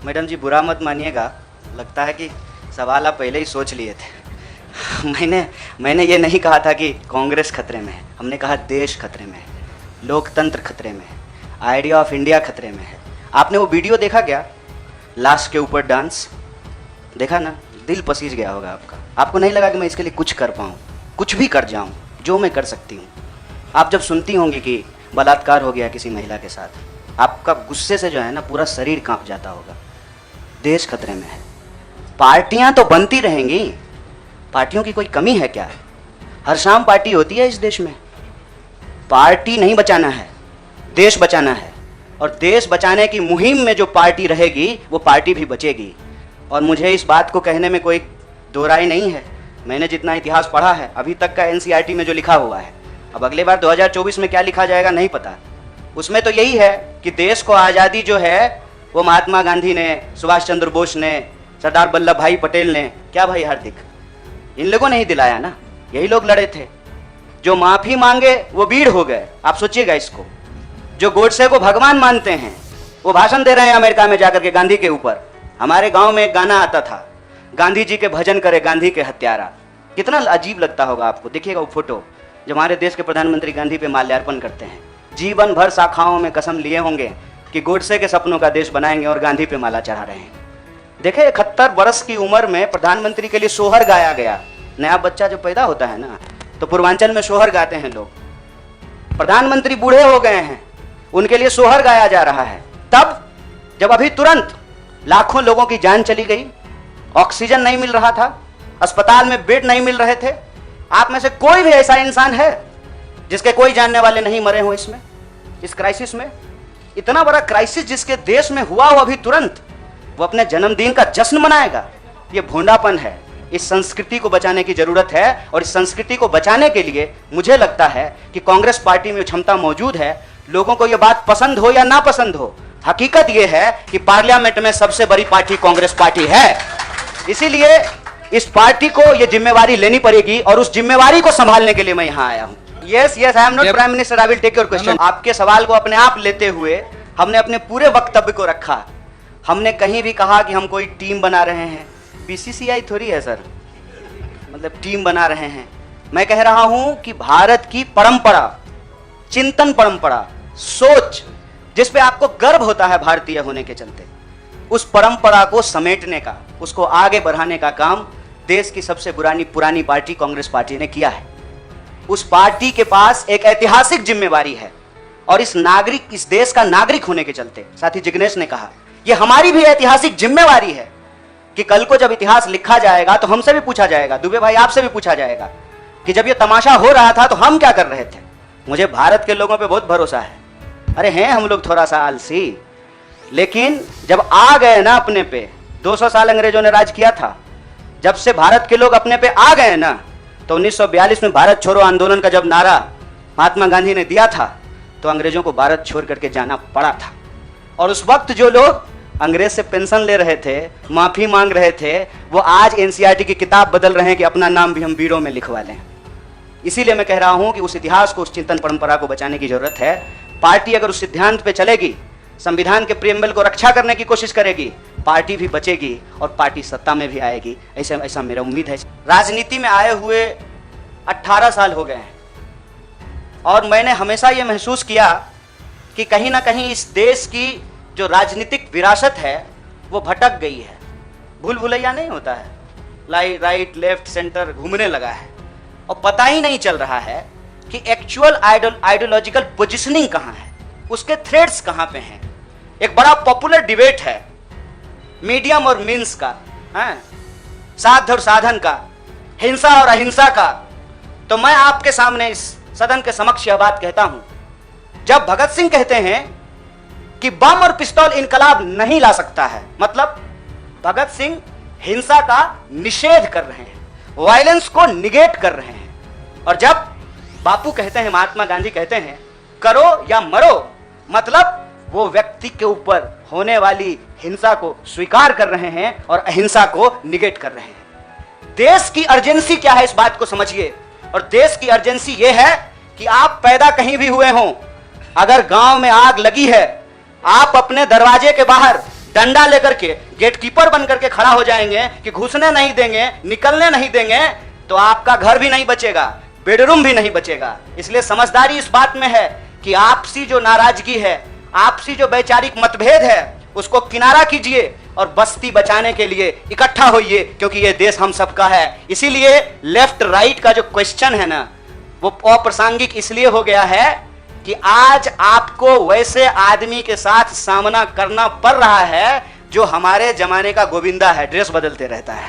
Madam जी बुरा मत मानिएगा, लगता है कि सवाल आप पहले ही सोच लिए थे। मैंने ये नहीं कहा था कि कांग्रेस खतरे में है, हमने कहा देश खतरे में है, लोकतंत्र खतरे में है, आइडिया ऑफ इंडिया खतरे में है। आपने वो वीडियो देखा क्या, लाश के ऊपर डांस देखा ना? दिल पसीज गया होगा आपका। आपको नहीं लगा कि मैं इसके लिए कुछ कर पाऊँ, कुछ भी कर जाऊँ जो मैं कर सकती हूँ। आप जब सुनती होंगी कि बलात्कार हो गया किसी महिला के साथ, आपका गुस्से से जो है ना पूरा शरीर कांप जाता होगा। देश खतरे में है। पार्टियां तो बनती रहेंगी, पार्टियों की कोई कमी है क्या? हर शाम पार्टी होती है इस देश में। पार्टी नहीं बचाना है, देश बचाना है, और देश बचाने की मुहिम में जो पार्टी रहेगी वो पार्टी भी बचेगी। और मुझे इस बात को कहने में कोई दो राय नहीं है। मैंने जितना इतिहास पढ़ा है अभी तक का एनसीईआरटी में जो लिखा हुआ है, अब अगले बार 2024 में क्या लिखा जाएगा नहीं पता। उसमें तो यही है कि देश को आज़ादी जो है वो महात्मा गांधी ने, सुभाष चंद्र बोस ने, सरदार वल्लभ भाई पटेल ने, क्या भाई हार्दिक, इन लोगों ने ही दिलाया ना। यही लोग लड़े थे। जो माफी मांगे वो वीर हो गए। आप सोचिएगा इसको। जो गोडसे को भगवान मानते हैं वो भाषण दे रहे हैं अमेरिका में जाकर के गांधी के ऊपर। हमारे गांव में एक गाना आता था, गांधी जी के भजन करे गांधी के हत्यारा। कितना अजीब लगता होगा आपको। देखिएगा वो फोटो जब हमारे देश के प्रधानमंत्री गांधी पे माल्यार्पण करते हैं। जीवन भर शाखाओं में कसम लिए होंगे कि गोडसे के सपनों का देश बनाएंगे और गांधी पे माला चढ़ा रहे हैं। देखे 71 वर्ष की उम्र में प्रधानमंत्री के लिए सोहर गाया गया। नया बच्चा जब पैदा होता है ना तो पूर्वांचल में सोहर गाते हैं लोग। प्रधानमंत्री बूढ़े हो गए हैं, उनके लिए सोहर गाया जा रहा है। तब जब अभी तुरंत लाखों लोगों की जान चली गई, ऑक्सीजन नहीं मिल रहा था, अस्पताल में बेड नहीं मिल रहे थे। आप में से कोई भी ऐसा इंसान है जिसके कोई जानने वाले नहीं मरे हो इसमें, इस क्राइसिस में? इतना बड़ा क्राइसिस जिसके देश में हुआ हो अभी तुरंत, वो अपने जन्मदिन का जश्न मनाएगा? ये भोंडापन है। इस संस्कृति को बचाने की जरूरत है, और इस संस्कृति को बचाने के लिए मुझे लगता है कि कांग्रेस पार्टी में क्षमता मौजूद है। लोगों को यह बात पसंद हो या ना पसंद हो, हकीकत यह है कि पार्लियामेंट में सबसे बड़ी पार्टी कांग्रेस पार्टी है। इसीलिए इस पार्टी को यह जिम्मेवारी लेनी पड़ेगी, और उस जिम्मेवारी को संभालने के लिए मैं यहां आया हूं। Yes I am not prime minister, I will take your question. आपके सवाल को अपने आप लेते हुए हमने अपने पूरे वक्तव्य को रखा। हमने कहीं भी कहा कि हम कोई टीम बना रहे हैं? बीसीसीआई थोड़ी है सर, मतलब टीम बना रहे हैं। मैं कह रहा हूं कि भारत की परंपरा, चिंतन परंपरा, सोच, जिस पे आपको गर्व होता है भारतीय होने के चलते, उस परंपरा को समेटने का, उसको आगे बढ़ाने का काम देश की सबसे पुरानी पार्टी कांग्रेस पार्टी ने किया है। उस पार्टी के पास एक ऐतिहासिक जिम्मेवारी है, और इस देश का नागरिक होने के चलते, साथी जिग्नेश ने कहा, यह हमारी भी ऐतिहासिक जिम्मेवारी है कि कल को जब इतिहास लिखा जाएगा तो हमसे भी पूछा जाएगा, दुबे भाई आपसे भी पूछा जाएगा कि जब यह तमाशा हो रहा था तो हम क्या कर रहे थे। मुझे भारत के लोगों पे बहुत भरोसा है। अरे हैं हम लोग थोड़ा सा आलसी, लेकिन जब आ गए ना अपने पे, 200 साल अंग्रेजों ने राज किया था, जब से भारत के लोग अपने पे आ गए ना, तो 1942 में भारत छोड़ो आंदोलन का जब नारा महात्मा गांधी ने दिया था तो अंग्रेजों को भारत छोड़ करके जाना पड़ा था। और उस वक्त जो लोग अंग्रेज से पेंशन ले रहे थे, माफी मांग रहे थे, वो आज एनसीईआरटी की किताब बदल रहे हैं कि अपना नाम भी हम वीरों में लिखवा लें। इसीलिए मैं कह रहा हूं कि उस इतिहास को, उस चिंतन परंपरा को बचाने की जरूरत है। पार्टी अगर उस सिद्धांत पे चलेगी, संविधान के प्रियम्बल को रक्षा करने की कोशिश करेगी, पार्टी भी बचेगी और पार्टी सत्ता में भी आएगी। ऐसा मेरा उम्मीद है। राजनीति में आए हुए 18 साल हो गए हैं, और मैंने हमेशा ये महसूस किया कि कहीं ना कहीं इस देश की जो राजनीतिक विरासत है वो भटक गई है। भूल भुलैया नहीं होता है, राइट लेफ्ट सेंटर घूमने लगा है, और पता ही नहीं चल रहा है कि एक्चुअल आइडियोलॉजिकल पोजिशनिंग कहाँ है, उसके थ्रेड्स कहाँ पे हैं। एक बड़ा पॉपुलर डिबेट है मीडियम और मीन्स का, साध और साधन का, हिंसा और अहिंसा का। तो मैं आपके सामने इस सदन के समक्ष यह बात कहता हूं, जब भगत सिंह कहते हैं कि बम और पिस्तौल इनकलाब नहीं ला सकता है, मतलब भगत सिंह हिंसा का निषेध कर रहे हैं, वायलेंस को निगेट कर रहे हैं। और जब बापू कहते हैं, महात्मा गांधी कहते हैं करो या मरो, मतलब वो व्यक्ति के ऊपर होने वाली हिंसा को स्वीकार कर रहे हैं और अहिंसा को निगेट कर रहे हैं। देश की अर्जेंसी क्या है इस बात को समझिए। और देश की अर्जेंसी ये है कि आप पैदा कहीं भी हुए हों, अगर गांव में आग लगी है, आप अपने दरवाजे के बाहर डंडा लेकर के गेटकीपर बन करके खड़ा हो जाएंगे कि घुसने नहीं देंगे, निकलने नहीं देंगे, तो आपका घर भी नहीं बचेगा, बेडरूम भी नहीं बचेगा। इसलिए समझदारी इस बात में है कि आपसी जो नाराजगी है, आपसी जो वैचारिक मतभेद है, उसको किनारा कीजिए और बस्ती बचाने के लिए इकट्ठा होइए, क्योंकि ये देश हम सबका है। इसीलिए लेफ्ट राइट का जो क्वेश्चन है ना, वो अप्रासंगिक इसलिए हो गया है कि आज आपको वैसे आदमी के साथ सामना करना पड़ रहा है जो हमारे जमाने का गोविंदा है, ड्रेस बदलते रहता है।